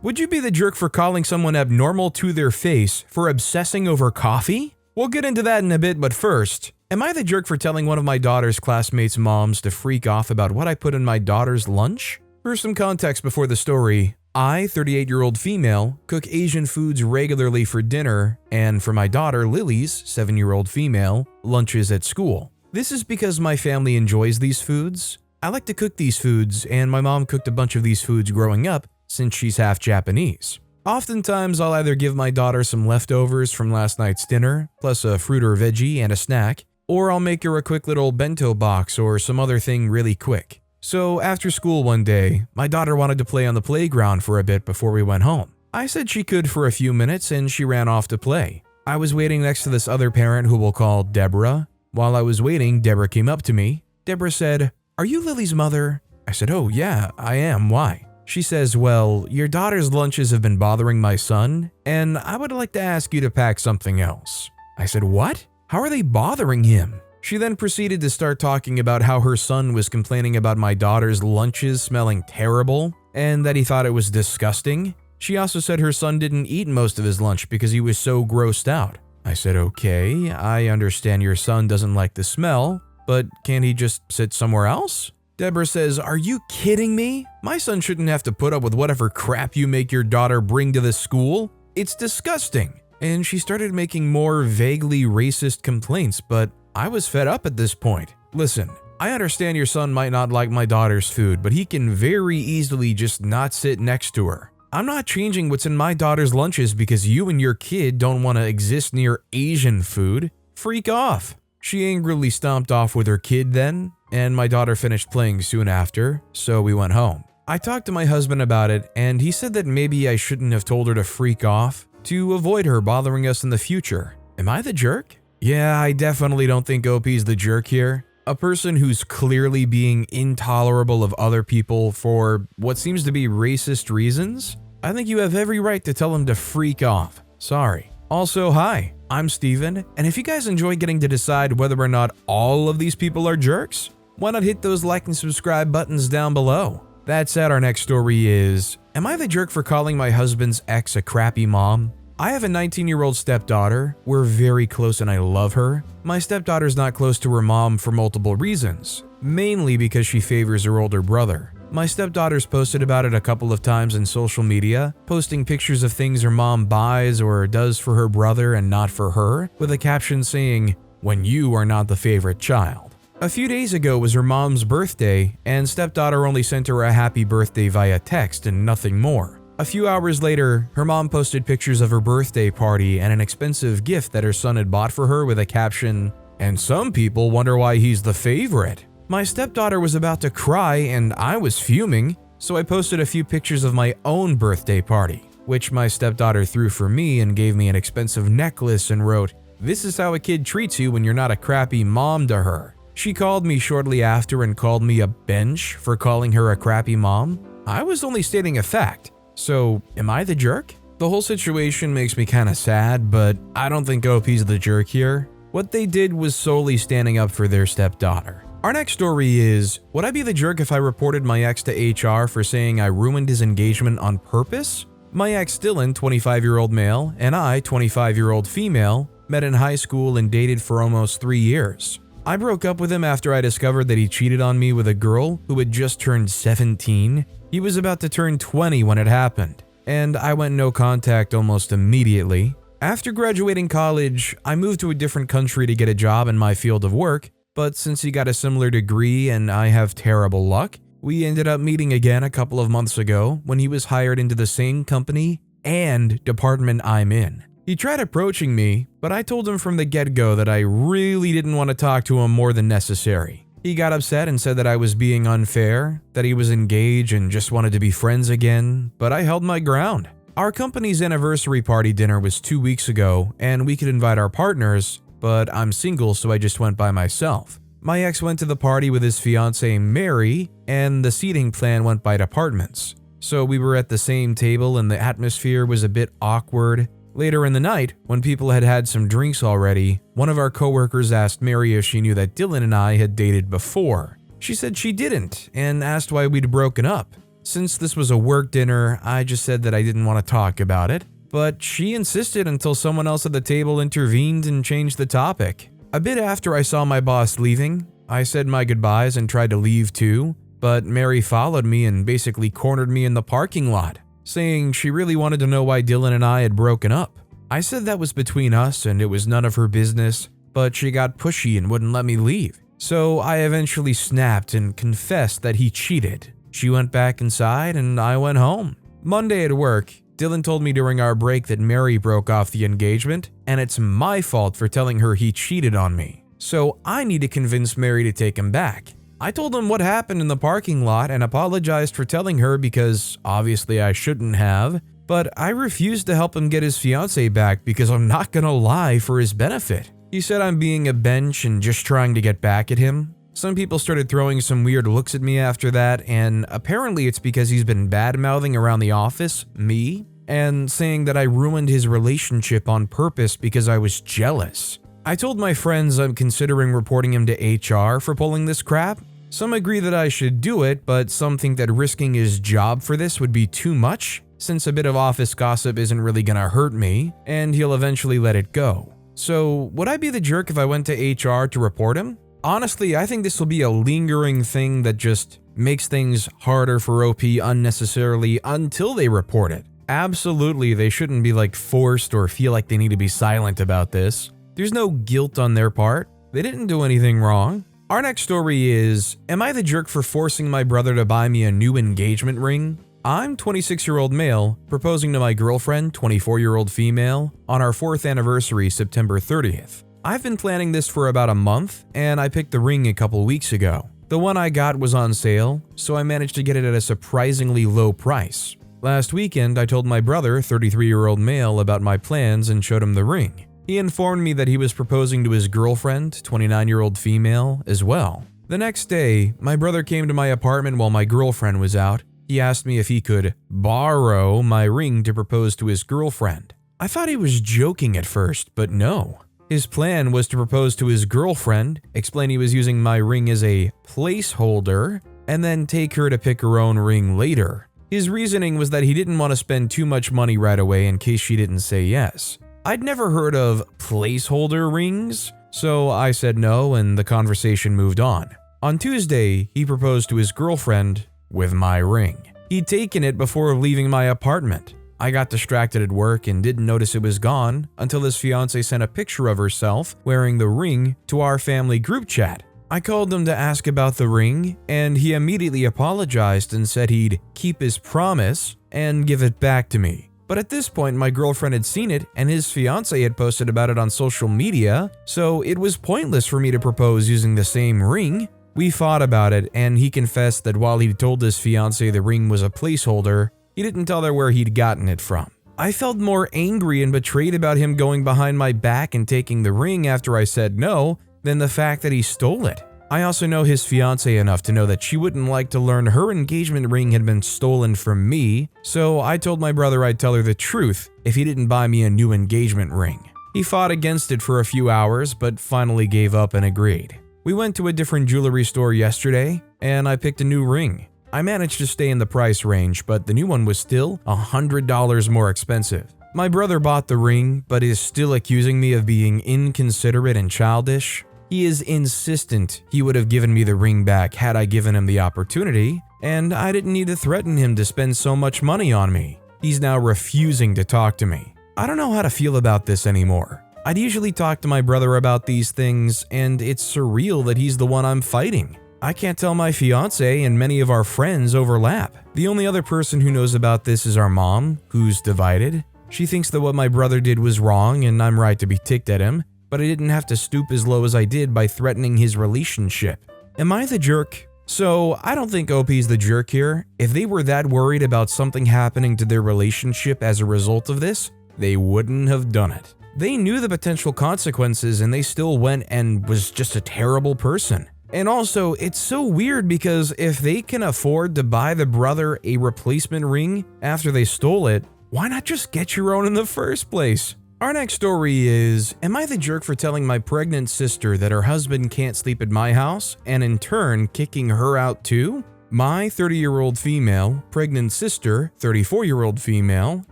Would you be the jerk for calling someone abnormal to their face for obsessing over coffee? We'll get into that in a bit, but first, am I the jerk for telling one of my daughter's classmates' moms to freak off about what I put in my daughter's lunch? For some context before the story, I, 38-year-old female, cook Asian foods regularly for dinner, and for my daughter Lily's, 7-year-old female, lunches at school. This is because my family enjoys these foods. I like to cook these foods, and my mom cooked a bunch of these foods growing up since she's half Japanese. Oftentimes, I'll either give my daughter some leftovers from last night's dinner, plus a fruit or veggie and a snack, or I'll make her a quick little bento box or some other thing really quick. So after school one day, my daughter wanted to play on the playground for a bit before we went home. I said she could for a few minutes and she ran off to play. I was waiting next to this other parent who we'll call Deborah. While I was waiting, Deborah came up to me. Deborah said, "Are you Lily's mother?" I said, "Oh yeah, I am. Why?" She says, "Well, your daughter's lunches have been bothering my son, and I would like to ask you to pack something else." I said, "What? How are they bothering him?" She then proceeded to start talking about how her son was complaining about my daughter's lunches smelling terrible and that he thought it was disgusting. She also said her son didn't eat most of his lunch because he was so grossed out. I said, "Okay, I understand your son doesn't like the smell, but can't he just sit somewhere else?" Deborah says, "Are you kidding me? My son shouldn't have to put up with whatever crap you make your daughter bring to this school. It's disgusting." And she started making more vaguely racist complaints, but I was fed up at this point. Listen, I understand your son might not like my daughter's food, but he can very easily just not sit next to her. I'm not changing what's in my daughter's lunches because you and your kid don't want to exist near Asian food. Freak off. She angrily stomped off with her kid then, and my daughter finished playing soon after, so we went home. I talked to my husband about it, and he said that maybe I shouldn't have told her to freak off to avoid her bothering us in the future. Am I the jerk? Yeah, I definitely don't think OP's the jerk here. A person who's clearly being intolerable of other people for what seems to be racist reasons? I think you have every right to tell him to freak off. Sorry. Also, hi, I'm Steven, and if you guys enjoy getting to decide whether or not all of these people are jerks, why not hit those like and subscribe buttons down below? That said, our next story is, am I the jerk for calling my husband's ex a crappy mom? I have a 19-year-old stepdaughter. We're very close and I love her. My stepdaughter's not close to her mom for multiple reasons, mainly because she favors her older brother. My stepdaughter's posted about it a couple of times in social media, posting pictures of things her mom buys or does for her brother and not for her, with a caption saying, "When you are not the favorite child." A few days ago was her mom's birthday, and stepdaughter only sent her a happy birthday via text and nothing more. A few hours later, her mom posted pictures of her birthday party and an expensive gift that her son had bought for her with a caption, "And some people wonder why he's the favorite." My stepdaughter was about to cry and I was fuming, so I posted a few pictures of my own birthday party, which my stepdaughter threw for me and gave me an expensive necklace and wrote, "This is how a kid treats you when you're not a crappy mom to her." She called me shortly after and called me a bench for calling her a crappy mom. I was only stating a fact. So, am I the jerk? The whole situation makes me kinda sad, but I don't think OP's the jerk here. What they did was solely standing up for their stepdaughter. Our next story is, would I be the jerk if I reported my ex to HR for saying I ruined his engagement on purpose? My ex Dylan, 25-year-old male, and I, 25-year-old female, met in high school and dated for almost 3 years. I broke up with him after I discovered that he cheated on me with a girl who had just turned 17. He was about to turn 20 when it happened, and I went no contact almost immediately. After graduating college, I moved to a different country to get a job in my field of work, but since he got a similar degree and I have terrible luck, we ended up meeting again a couple of months ago when he was hired into the same company and department I'm in. He tried approaching me, but I told him from the get-go that I really didn't want to talk to him more than necessary. He got upset and said that I was being unfair, that he was engaged and just wanted to be friends again, but I held my ground. Our company's anniversary party dinner was 2 weeks ago, and we could invite our partners, but I'm single so I just went by myself. My ex went to the party with his fiancée Mary, and the seating plan went by departments. So we were at the same table and the atmosphere was a bit awkward. Later in the night, when people had had some drinks already, one of our coworkers asked Mary if she knew that Dylan and I had dated before. She said she didn't and asked why we'd broken up. Since this was a work dinner, I just said that I didn't want to talk about it, but she insisted until someone else at the table intervened and changed the topic. A bit after I saw my boss leaving, I said my goodbyes and tried to leave too, but Mary followed me and basically cornered me in the parking lot, saying she really wanted to know why Dylan and I had broken up. I said that was between us and it was none of her business, but she got pushy and wouldn't let me leave. So I eventually snapped and confessed that he cheated. She went back inside and I went home. Monday at work, Dylan told me during our break that Mary broke off the engagement and it's my fault for telling her he cheated on me. So I need to convince Mary to take him back. I told him what happened in the parking lot and apologized for telling her because obviously I shouldn't have, but I refused to help him get his fiancée back because I'm not gonna lie for his benefit. He said I'm being a bench and just trying to get back at him. Some people started throwing some weird looks at me after that, and apparently it's because he's been bad-mouthing around the office, me, and saying that I ruined his relationship on purpose because I was jealous. I told my friends I'm considering reporting him to HR for pulling this crap. Some agree that I should do it, but some think that risking his job for this would be too much, since a bit of office gossip isn't really gonna hurt me, and he'll eventually let it go. So, would I be the jerk if I went to HR to report him? Honestly, I think this will be a lingering thing that just makes things harder for OP unnecessarily until they report it. Absolutely, they shouldn't be forced or feel like they need to be silent about this. There's no guilt on their part. They didn't do anything wrong. Our next story is, am I the jerk for forcing my brother to buy me a new engagement ring? I'm 26-year-old male, proposing to my girlfriend, 24-year-old female, on our 4th anniversary, September 30th. I've been planning this for about a month, and I picked the ring a couple weeks ago. The one I got was on sale, so I managed to get it at a surprisingly low price. Last weekend, I told my brother, 33-year-old male, about my plans and showed him the ring. He informed me that he was proposing to his girlfriend, 29-year-old female, as well. The next day, my brother came to my apartment while my girlfriend was out. He asked me if he could borrow my ring to propose to his girlfriend. I thought he was joking at first, but no. His plan was to propose to his girlfriend, explain he was using my ring as a placeholder, and then take her to pick her own ring later. His reasoning was that he didn't want to spend too much money right away in case she didn't say yes. I'd never heard of placeholder rings, so I said no and the conversation moved on. On Tuesday, he proposed to his girlfriend with my ring. He'd taken it before leaving my apartment. I got distracted at work and didn't notice it was gone until his fiancée sent a picture of herself wearing the ring to our family group chat. I called him to ask about the ring, and he immediately apologized and said he'd keep his promise and give it back to me. But at this point, my girlfriend had seen it and his fiancée had posted about it on social media, so it was pointless for me to propose using the same ring. We fought about it, and he confessed that while he'd told his fiancée the ring was a placeholder, he didn't tell her where he'd gotten it from. I felt more angry and betrayed about him going behind my back and taking the ring after I said no than the fact that he stole it. I also know his fiancée enough to know that she wouldn't like to learn her engagement ring had been stolen from me, so I told my brother I'd tell her the truth if he didn't buy me a new engagement ring. He fought against it for a few hours, but finally gave up and agreed. We went to a different jewelry store yesterday, and I picked a new ring. I managed to stay in the price range, but the new one was still $100 more expensive. My brother bought the ring, but is still accusing me of being inconsiderate and childish. He is insistent he would have given me the ring back had I given him the opportunity, and I didn't need to threaten him to spend so much money on me. He's now refusing to talk to me. I don't know how to feel about this anymore. I'd usually talk to my brother about these things, and it's surreal that he's the one I'm fighting. I can't tell my fiancé, and many of our friends overlap. The only other person who knows about this is our mom, who's divided. She thinks that what my brother did was wrong and I'm right to be ticked at him, but I didn't have to stoop as low as I did by threatening his relationship. Am I the jerk? So, I don't think OP's the jerk here. If they were that worried about something happening to their relationship as a result of this, they wouldn't have done it. They knew the potential consequences and they still went and was just a terrible person. And also, it's so weird because if they can afford to buy the brother a replacement ring after they stole it, why not just get your own in the first place? Our next story is, am I the jerk for telling my pregnant sister that her husband can't sleep at my house and in turn kicking her out too? My 30-year-old female, pregnant sister, 34-year-old female,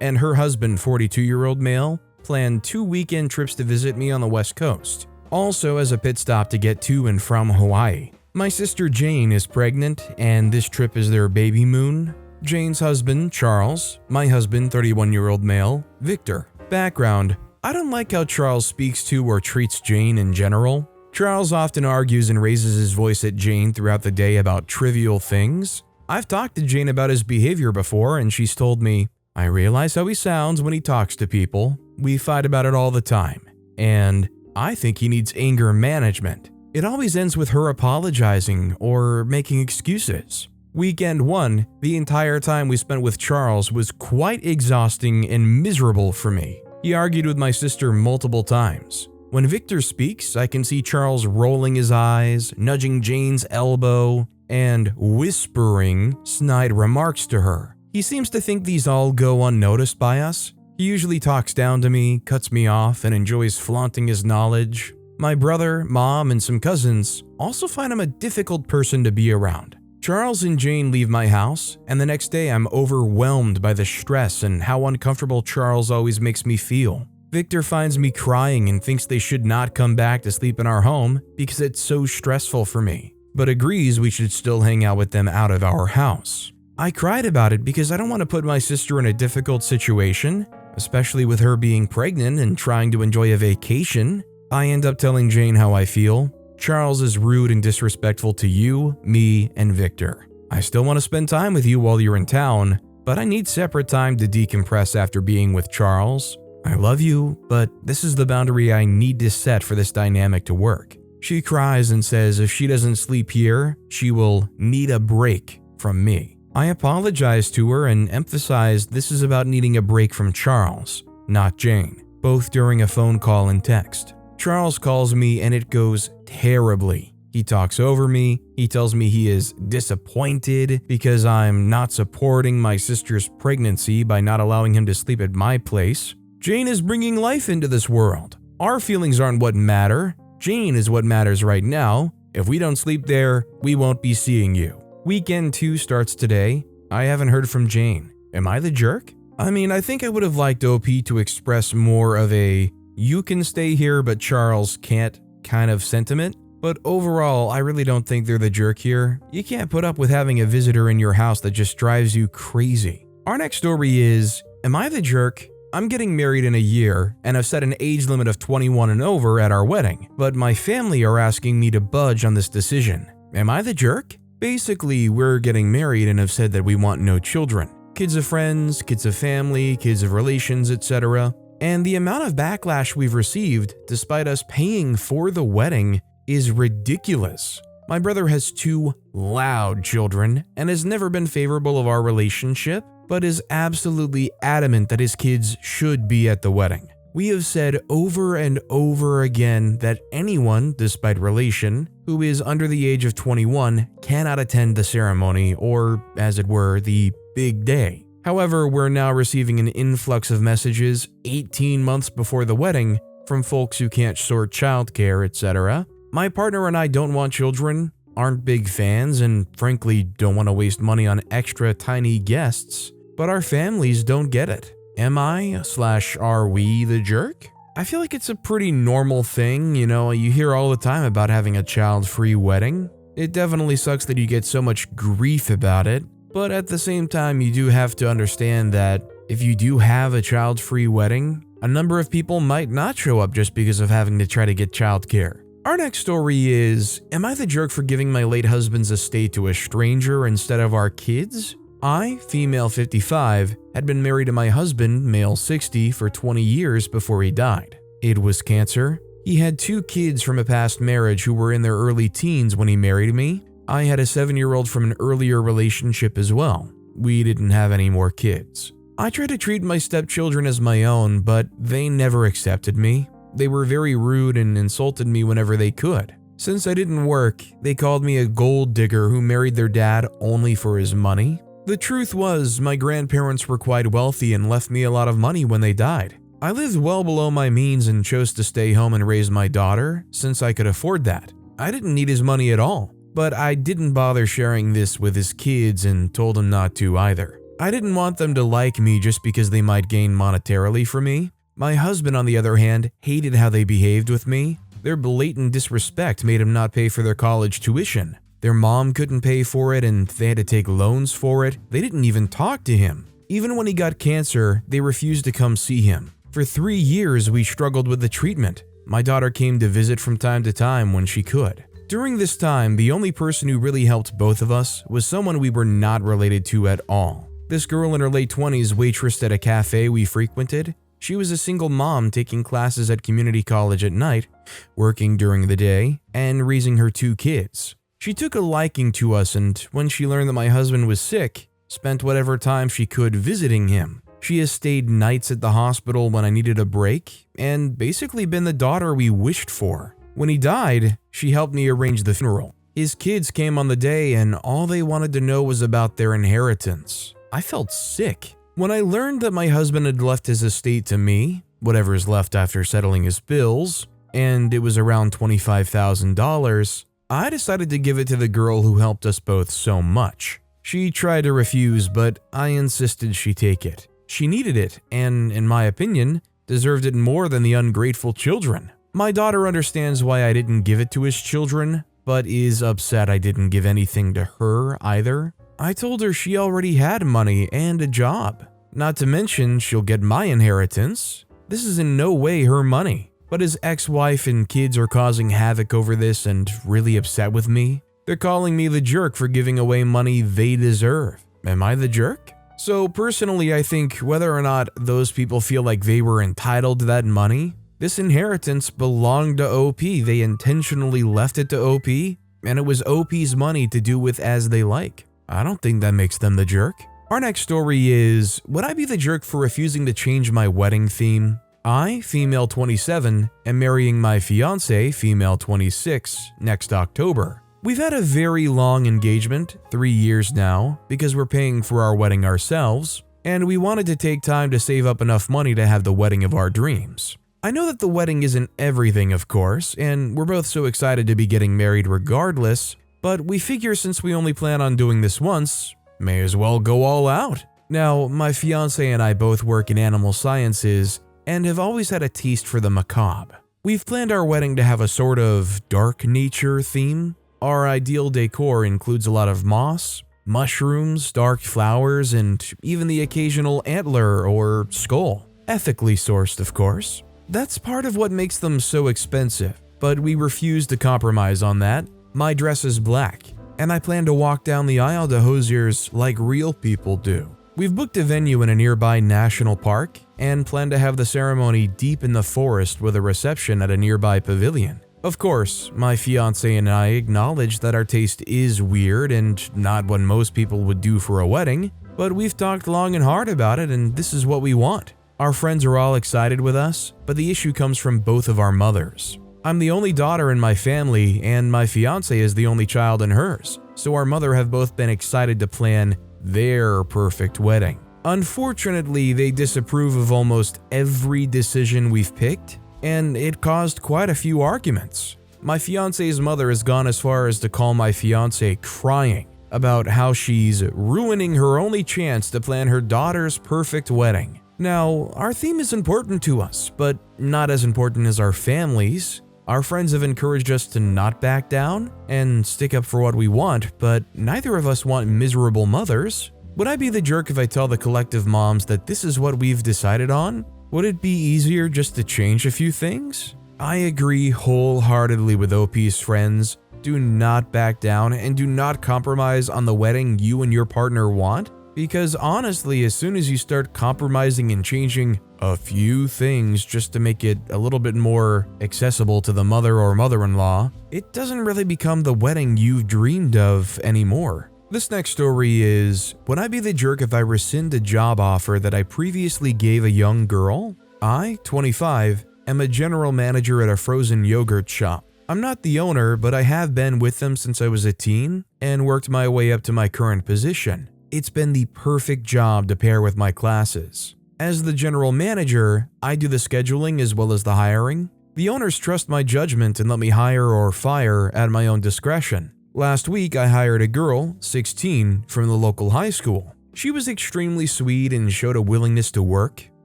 and her husband, 42-year-old male, planned 2 weekend trips to visit me on the West Coast, also as a pit stop to get to and from Hawaii. My sister Jane is pregnant, and this trip is their baby moon. Jane's husband, Charles, my husband, 31-year-old male, Victor. Background: I don't like how Charles speaks to or treats Jane in general. Charles often argues and raises his voice at Jane throughout the day about trivial things. I've talked to Jane about his behavior before, and she's told me, "I realize how he sounds when he talks to people. We fight about it all the time. And I think he needs anger management." It always ends with her apologizing or making excuses. Weekend 1, the entire time we spent with Charles was quite exhausting and miserable for me. He argued with my sister multiple times. When Victor speaks, I can see Charles rolling his eyes, nudging Jane's elbow, and whispering snide remarks to her. He seems to think these all go unnoticed by us. He usually talks down to me, cuts me off, and enjoys flaunting his knowledge. My brother, mom, and some cousins also find him a difficult person to be around. Charles and Jane leave my house, and the next day I'm overwhelmed by the stress and how uncomfortable Charles always makes me feel. Victor finds me crying and thinks they should not come back to sleep in our home because it's so stressful for me, but agrees we should still hang out with them out of our house. I cried about it because I don't want to put my sister in a difficult situation, especially with her being pregnant and trying to enjoy a vacation. I end up telling Jane how I feel. Charles is rude and disrespectful to you, me, and Victor. I still want to spend time with you while you're in town, but I need separate time to decompress after being with Charles. I love you, but this is the boundary I need to set for this dynamic to work. She cries and says if she doesn't sleep here, she will need a break from me. I apologize to her and emphasize this is about needing a break from Charles, not Jane, both during a phone call and text. Charles calls me and it goes terribly. He talks over me. He tells me he is disappointed because I'm not supporting my sister's pregnancy by not allowing him to sleep at my place. Jane is bringing life into this world. Our feelings aren't what matter. Jane is what matters right now. If we don't sleep there, we won't be seeing you. Weekend 2 starts today. I haven't heard from Jane. Am I the jerk? I mean, I think I would have liked OP to express more of a "you can stay here but Charles can't" kind of sentiment. But overall, I really don't think they're the jerk here. You can't put up with having a visitor in your house that just drives you crazy. Our next story is, am I the jerk? I'm getting married in a year and have set an age limit of 21 and over at our wedding, but my family are asking me to budge on this decision. Am I the jerk? Basically, we're getting married and have said that we want no children. Kids of friends, kids of family, kids of relations, etc. And the amount of backlash we've received, despite us paying for the wedding, is ridiculous. My brother has 2 loud children and has never been favorable of our relationship, but is absolutely adamant that his kids should be at the wedding. We have said over and over again that anyone, despite relation, who is under the age of 21 cannot attend the ceremony or, as it were, the big day. However, we're now receiving an influx of messages 18 months before the wedding from folks who can't sort childcare, etc. My partner and I don't want children, aren't big fans, and frankly don't want to waste money on extra tiny guests, but our families don't get it. Am I/are we the jerk? I feel like it's a pretty normal thing, you hear all the time about having a child-free wedding. It definitely sucks that you get so much grief about it, but at the same time you do have to understand that if you do have a child-free wedding, a number of people might not show up just because of having to try to get childcare. Our next story is, am I the jerk for giving my late husband's estate to a stranger instead of our kids? I, female 55, had been married to my husband, male 60, for 20 years before he died. It was cancer. He had 2 kids from a past marriage who were in their early teens when he married me. I had a 7-year-old from an earlier relationship as well. We didn't have any more kids. I tried to treat my stepchildren as my own, but they never accepted me. They were very rude and insulted me whenever they could. Since I didn't work, they called me a gold digger who married their dad only for his money. The truth was, my grandparents were quite wealthy and left me a lot of money when they died. I lived well below my means and chose to stay home and raise my daughter since I could afford that. I didn't need his money at all. but I didn't bother sharing this with his kids and told him not to either. I didn't want them to like me just because they might gain monetarily from me. My husband, on the other hand, hated how they behaved with me. Their blatant disrespect made him not pay for their college tuition. Their mom couldn't pay for it and they had to take loans for it. They didn't even talk to him. Even when he got cancer, they refused to come see him. For 3 years, we struggled with the treatment. My daughter came to visit from time to time when she could. During this time, the only person who really helped both of us was someone we were not related to at all. This girl in her late 20s waitressed at a cafe we frequented. She was a single mom taking classes at community college at night, working during the day, and raising her 2 kids. She took a liking to us, and when she learned that my husband was sick, spent whatever time she could visiting him. She has stayed nights at the hospital when I needed a break, and basically been the daughter we wished for. When he died, she helped me arrange the funeral. His kids came on the day, and all they wanted to know was about their inheritance. I felt sick. When I learned that my husband had left his estate to me, whatever is left after settling his bills, and it was around $25,000, I decided to give it to the girl who helped us both so much. She tried to refuse, but I insisted she take it. She needed it, and in my opinion, deserved it more than the ungrateful children. My daughter understands why I didn't give it to his children, but is upset I didn't give anything to her either. I told her she already had money and a job. Not to mention, she'll get my inheritance. This is in no way her money. But his ex-wife and kids are causing havoc over this and really upset with me. They're calling me the jerk for giving away money they deserve. Am I the jerk? So personally, I think whether or not those people feel like they were entitled to that money, this inheritance belonged to OP. They intentionally left it to OP, and it was OP's money to do with as they like. I don't think that makes them the jerk. Our next story is, would I be the jerk for refusing to change my wedding theme? I, female 27, am marrying my fiance, female 26, next October. We've had a very long engagement, 3 years now, because we're paying for our wedding ourselves, and we wanted to take time to save up enough money to have the wedding of our dreams. I know that the wedding isn't everything, of course, and we're both so excited to be getting married regardless, but we figure since we only plan on doing this once, may as well go all out. Now, my fiance and I both work in animal sciences and have always had a taste for the macabre. We've planned our wedding to have a sort of dark nature theme. Our ideal decor includes a lot of moss, mushrooms, dark flowers, and even the occasional antler or skull. Ethically sourced, of course. That's part of what makes them so expensive, but we refuse to compromise on that. My dress is black, and I plan to walk down the aisle to hosiers like real people do. We've booked a venue in a nearby national park and plan to have the ceremony deep in the forest with a reception at a nearby pavilion. Of course, my fiance and I acknowledge that our taste is weird and not what most people would do for a wedding, but we've talked long and hard about it and this is what we want. Our friends are all excited with us, but the issue comes from both of our mothers. I'm the only daughter in my family and my fiance is the only child in hers, so our mother have both been excited to plan their perfect wedding. Unfortunately, they disapprove of almost every decision we've picked, and it caused quite a few arguments. My fiance's mother has gone as far as to call my fiance crying about how she's ruining her only chance to plan her daughter's perfect wedding. Now, our theme is important to us, but not as important as our families. Our friends have encouraged us to not back down and stick up for what we want, but neither of us want miserable mothers. Would I be the jerk if I tell the collective moms that this is what we've decided on? Would it be easier just to change a few things? I agree wholeheartedly with OP's friends. Do not back down and do not compromise on the wedding you and your partner want. Because honestly, as soon as you start compromising and changing a few things just to make it a little bit more accessible to the mother or mother-in-law, it doesn't really become the wedding you've dreamed of anymore. This next story is, would I be the jerk if I rescind a job offer that I previously gave a young girl? I, 25, am a general manager at a frozen yogurt shop. I'm not the owner, but I have been with them since I was a teen and worked my way up to my current position. It's been the perfect job to pair with my classes. As the general manager, I do the scheduling as well as the hiring. The owners trust my judgment and let me hire or fire at my own discretion. Last week, I hired a girl, 16, from the local high school. She was extremely sweet and showed a willingness to work.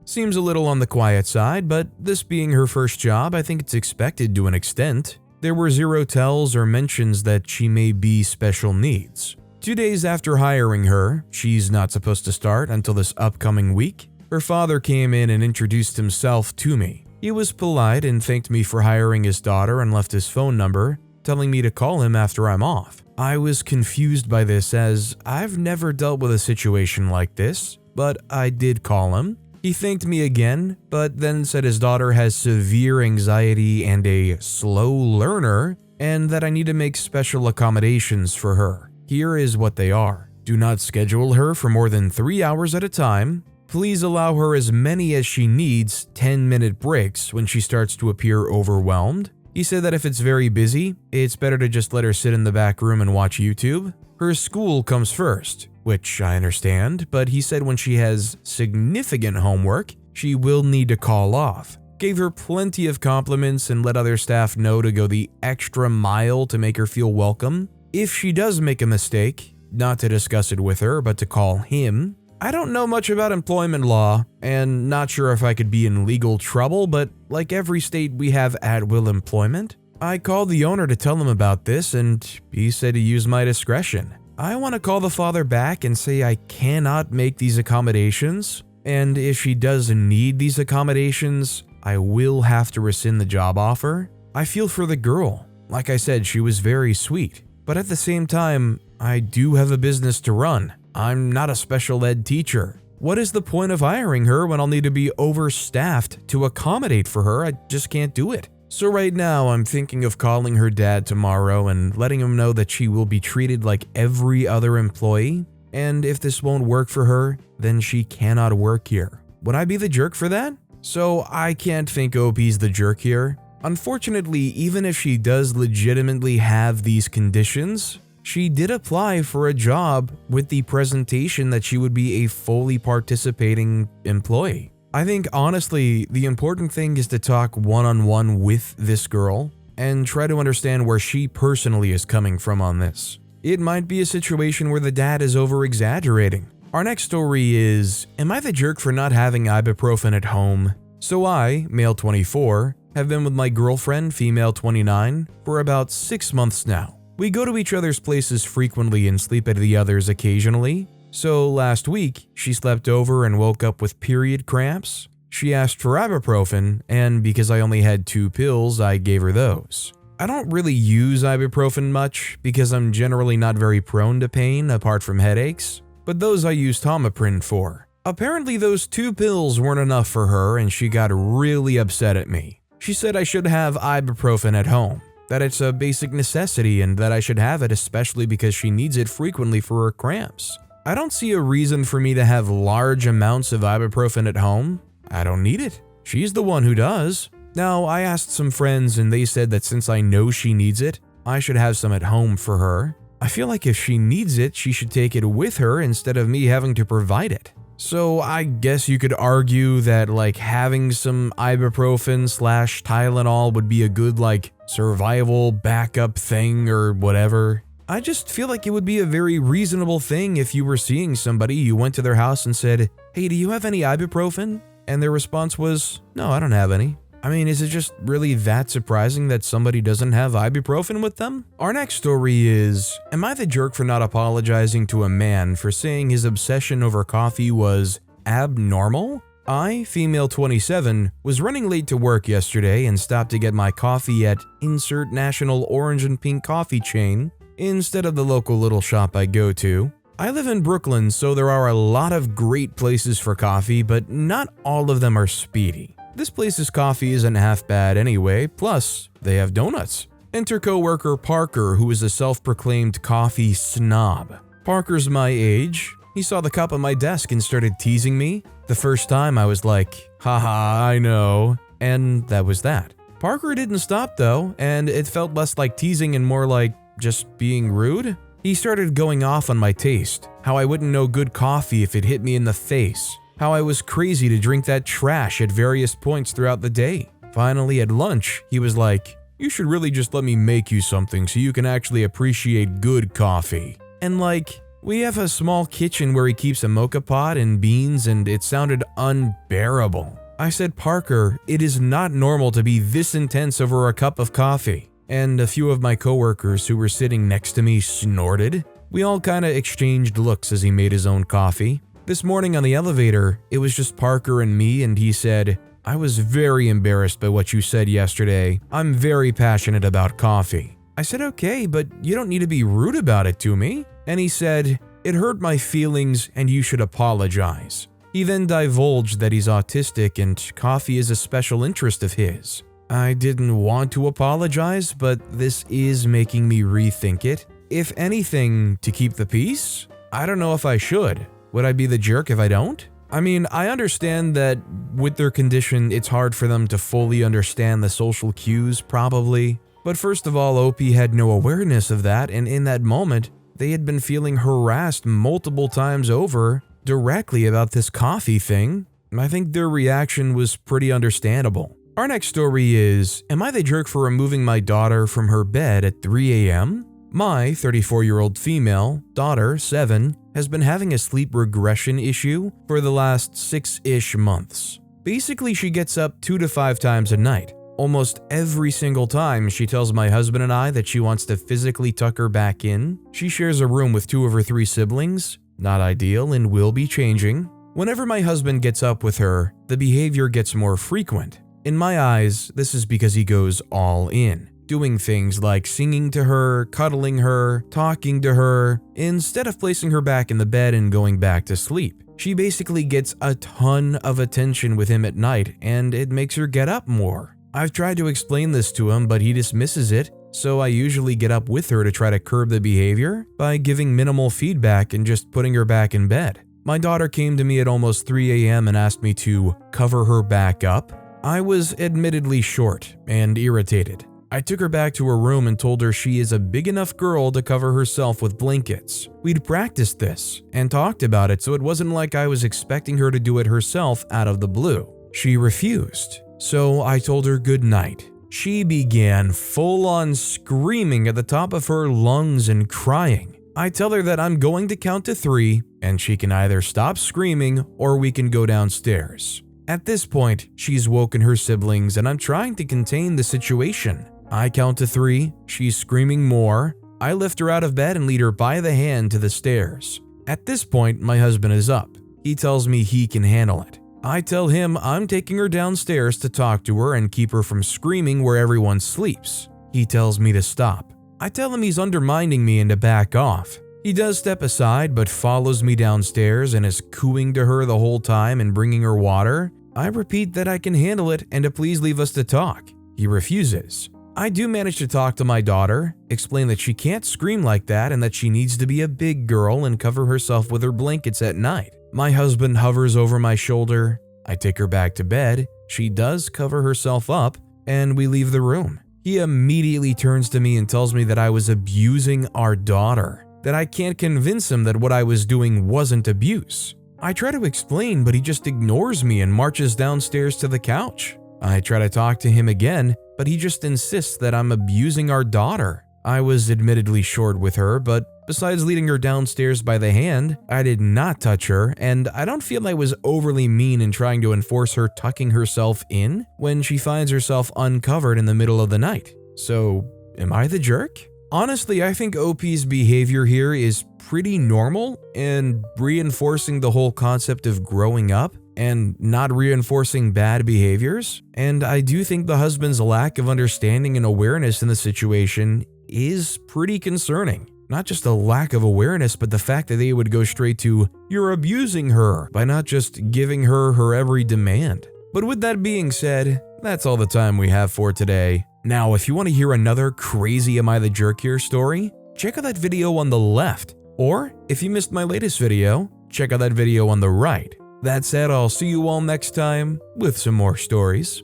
Seems a little on the quiet side, but this being her first job, I think it's expected to an extent. There were zero tells or mentions that she may be special needs. 2 days after hiring her, she's not supposed to start until this upcoming week, her father came in and introduced himself to me. He was polite and thanked me for hiring his daughter and left his phone number, telling me to call him after I'm off. I was confused by this as I've never dealt with a situation like this, but I did call him. He thanked me again, but then said his daughter has severe anxiety and a slow learner, and that I need to make special accommodations for her. Here is what they are. Do not schedule her for more than 3 hours at a time. Please allow her as many as she needs 10-minute breaks when she starts to appear overwhelmed. He said that if it's very busy, it's better to just let her sit in the back room and watch YouTube. Her school comes first, which I understand, but he said when she has significant homework, she will need to call off. Gave her plenty of compliments and let other staff know to go the extra mile to make her feel welcome. If she does make a mistake, not to discuss it with her, but to call him. I don't know much about employment law, and not sure if I could be in legal trouble, but like every state, we have at-will employment. I called the owner to tell him about this, and he said to use my discretion. I want to call the father back and say I cannot make these accommodations, and if she does need these accommodations, I will have to rescind the job offer. I feel for the girl. Like I said, she was very sweet, but at the same time, I do have a business to run. I'm not a special ed teacher. What is the point of hiring her when I'll need to be overstaffed to accommodate for her? I just can't do it. So right now, I'm thinking of calling her dad tomorrow and letting him know that she will be treated like every other employee. And if this won't work for her, then she cannot work here. Would I be the jerk for that? So I can't think OP's the jerk here. Unfortunately, even if she does legitimately have these conditions, she did apply for a job with the presentation that she would be a fully participating employee. I think honestly, the important thing is to talk one-on-one with this girl and try to understand where she personally is coming from on this. It might be a situation where the dad is over-exaggerating. Our next story is, am I the jerk for not having ibuprofen at home? So I, male 24, have been with my girlfriend, female 29, for about 6 months now. We go to each other's places frequently and sleep at the others occasionally. So last week, she slept over and woke up with period cramps. She asked for ibuprofen, and because I only had 2 pills, I gave her those. I don't really use ibuprofen much because I'm generally not very prone to pain apart from headaches, but those I use Tomiprin for. Apparently those 2 pills weren't enough for her and she got really upset at me. She said I should have ibuprofen at home, that it's a basic necessity and that I should have it especially because she needs it frequently for her cramps. I don't see a reason for me to have large amounts of ibuprofen at home. I don't need it. She's the one who does. Now, I asked some friends and they said that since I know she needs it, I should have some at home for her. I feel like if she needs it, she should take it with her instead of me having to provide it. So I guess you could argue that like having some ibuprofen/Tylenol would be a good like survival backup thing or whatever. I just feel like it would be a very reasonable thing if you were seeing somebody, you went to their house and said, "Hey, do you have any ibuprofen?" And their response was, "No, I don't have any." I mean, is it just really that surprising that somebody doesn't have ibuprofen with them? Our next story is, am I the jerk for not apologizing to a man for saying his obsession over coffee was abnormal? I, female 27, was running late to work yesterday and stopped to get my coffee at insert national orange and pink coffee chain instead of the local little shop I go to. I live in Brooklyn, so there are a lot of great places for coffee, but not all of them are speedy. This place's coffee isn't half bad anyway, plus they have donuts. Enter coworker Parker, who is a self-proclaimed coffee snob. Parker's my age. He saw the cup on my desk and started teasing me. The first time I was like, haha, I know. And that was that. Parker didn't stop though, and it felt less like teasing and more like just being rude. He started going off on my taste, how I wouldn't know good coffee if it hit me in the face, how I was crazy to drink that trash at various points throughout the day. Finally, at lunch, he was like, You should really just let me make you something so you can actually appreciate good coffee. And like, we have a small kitchen where he keeps a mocha pot and beans, and it sounded unbearable. I said, Parker, it is not normal to be this intense over a cup of coffee. And a few of my coworkers who were sitting next to me snorted. We all kinda exchanged looks as he made his own coffee. This morning on the elevator, it was just Parker and me, and he said, I was very embarrassed by what you said yesterday. I'm very passionate about coffee. I said, okay, but you don't need to be rude about it to me. And he said, it hurt my feelings and you should apologize. He then divulged that he's autistic and coffee is a special interest of his. I didn't want to apologize, but this is making me rethink it. If anything, to keep the peace, I don't know if I should. Would I be the jerk if I don't? I mean, I understand that with their condition, it's hard for them to fully understand the social cues, probably. But first of all, OP had no awareness of that, and in that moment, they had been feeling harassed multiple times over directly about this coffee thing. I think their reaction was pretty understandable. Our next story is, am I the jerk for removing my daughter from her bed at 3 a.m.? My 34-year-old female daughter, 7, has been having a sleep regression issue for the last 6-ish months. Basically, she gets up 2 to 5 times a night. Almost every single time, she tells my husband and I that she wants to physically tuck her back in. She shares a room with 2 of her 3 siblings. Not ideal and will be changing. Whenever my husband gets up with her, the behavior gets more frequent. In my eyes, this is because he goes all in, doing things like singing to her, cuddling her, talking to her, instead of placing her back in the bed and going back to sleep. She basically gets a ton of attention with him at night, and it makes her get up more. I've tried to explain this to him, but he dismisses it, so I usually get up with her to try to curb the behavior by giving minimal feedback and just putting her back in bed. My daughter came to me at almost 3 a.m. and asked me to cover her back up. I was admittedly short and irritated. I took her back to her room and told her she is a big enough girl to cover herself with blankets. We'd practiced this and talked about it, so it wasn't like I was expecting her to do it herself out of the blue. She refused, so I told her good night. She began full-on screaming at the top of her lungs and crying. I tell her that I'm going to count to 3 and she can either stop screaming or we can go downstairs. At this point, she's woken her siblings and I'm trying to contain the situation. I count to 3, she's screaming more. I lift her out of bed and lead her by the hand to the stairs. At this point, my husband is up. He tells me he can handle it. I tell him I'm taking her downstairs to talk to her and keep her from screaming where everyone sleeps. He tells me to stop. I tell him he's undermining me and to back off. He does step aside but follows me downstairs and is cooing to her the whole time and bringing her water. I repeat that I can handle it and to please leave us to talk. He refuses. I do manage to talk to my daughter, explain that she can't scream like that and that she needs to be a big girl and cover herself with her blankets at night. My husband hovers over my shoulder. I take her back to bed. She does cover herself up, and we leave the room. He immediately turns to me and tells me that I was abusing our daughter, that I can't convince him that what I was doing wasn't abuse. I try to explain, but he just ignores me and marches downstairs to the couch. I try to talk to him again, but he just insists that I'm abusing our daughter. I was admittedly short with her, but besides leading her downstairs by the hand, I did not touch her, and I don't feel I was overly mean in trying to enforce her tucking herself in when she finds herself uncovered in the middle of the night. So, am I the jerk? Honestly, I think OP's behavior here is pretty normal and reinforcing the whole concept of growing up and not reinforcing bad behaviors. And I do think the husband's lack of understanding and awareness in the situation is pretty concerning. Not just a lack of awareness, but the fact that they would go straight to, "You're abusing her," by not just giving her her every demand. But with that being said, that's all the time we have for today. Now, if you want to hear another crazy Am I the Jerk Here story, check out that video on the left. Or, if you missed my latest video, check out that video on the right. That said, I'll see you all next time with some more stories.